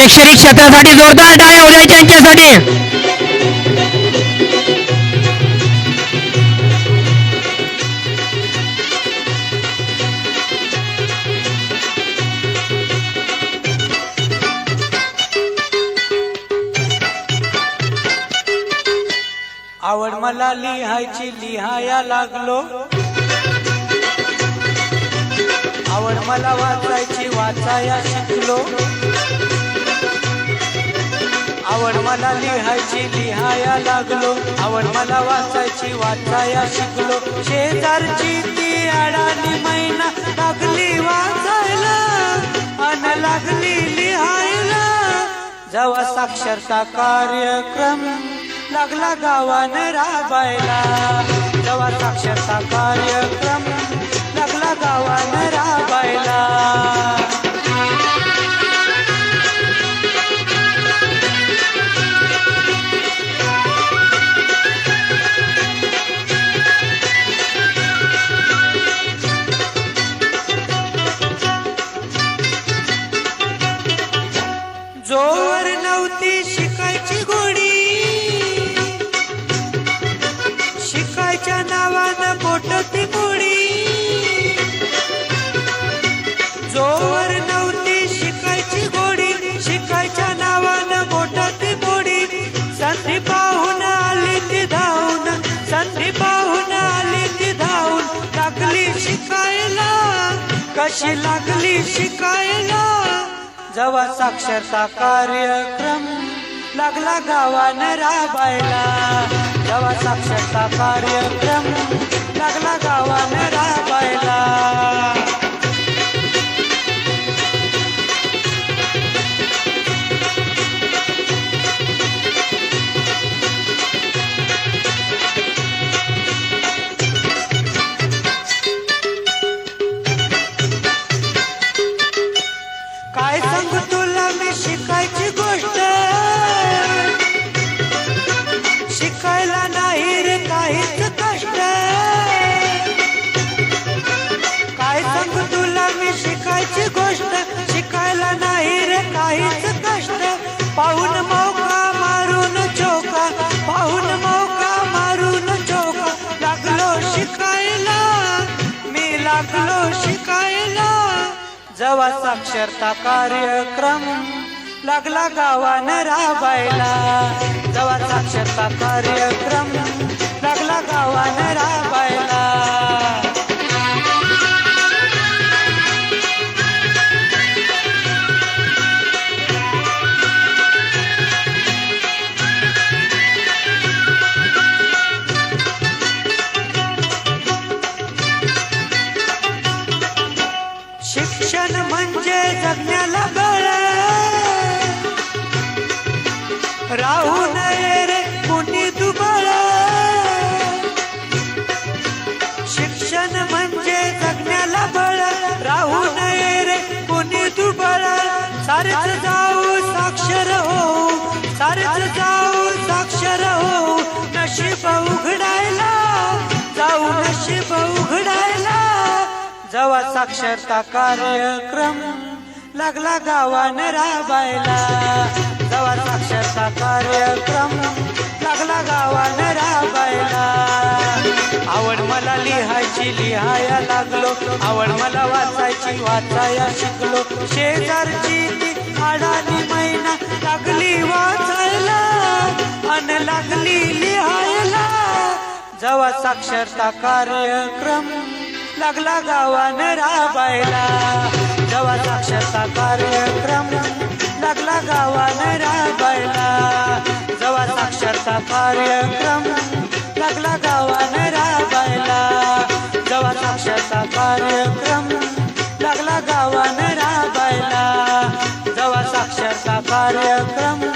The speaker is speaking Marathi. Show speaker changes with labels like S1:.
S1: शैक्षणिक क्षेत्रासाठी जोरदार टाळ्या होऊ द्यायच्या यांच्यासाठी.
S2: आवड मला लिहायची लिहाया लागलो, आवड मला वाचायची वाचाया शिकलो, आवड मला लिहायची लिहाया लागलो, आवड मला वाचायची वाचाया शिकलो. शेजारची ती अडाणी मैना लागली वाचायला अन लागली लिहायला. जेव्हा साक्षरता कार्यक्रम लागला गावानं राबायला, जेव्हा साक्षरता कार्यक्रम लागला गावानं राबायला. जोवर नव्हती शिकायची गोडी, शिकायच्या नावानं बोटती मोडी. जोवर नव्हती शिकायची गोडी, शिकायच्या नावानं बोटती मोडी. संधी पाहून आली ती धावून, संधी पाहून आली ती धावून. लागली शिकायला, कशी लागली शिकायला. जेव्हा साक्षरता कार्यक्रम लागला गावानं राबायला, जेव्हा साक्षरता कार्यक्रम लागला गावानं राबायला. काय सांगू तुला मी शिकायची गोष्ट, शिकायला नाही रे काहीच कष्ट. काय सांगू तुला मी शिकायची गोष्ट, शिकायला नाही रे काहीच कष्ट. पाहून मौका मारून चौका, पाहून मौका मारून चौका. लागलो शिकायला, मी लागलो शिकायला. जेव्हा साक्षरता कार्यक्रम लागला गावानं राबायला, जेव्हा साक्षरता कार्यक्रम लागला गावानं राबायला. शिक्षण म्हणजे जगण्याला बळ, राहू नये रे कुणी दुबळ. शिक्षण म्हणजे जगण्याला बळ, राहू नये रे कुणी दुबळ. सारेच जाऊ साक्षर हो, सारेच जाऊ साक्षर हो. नशीब उघडायला जाऊ, नशीब उघडायला. जेव्हा साक्षरता कार्यक्रम लागला गावानं राबायला, जेव्हा साक्षरता कार्यक्रम लागला गावानं राबायला. आवड मला लिहायची लिहाया लागलो, आवड मला वाचायची वाचाया शिकलो. शेजारची ती अडाणी मैना लागली वाचायला अन लागली लिहायला. जेव्हा साक्षरता कार्यक्रम लागला गावानं राबायला, जेव्हा साक्षरता कार्यक्रम लागला गावानं राबायला. जेव्हा साक्षरता कार्यक्रम लागला गावानं राबायला, जेव्हा साक्षरता कार्यक्रम लागला गावानं राबायला. जेव्हा साक्षरता कार्यक्रम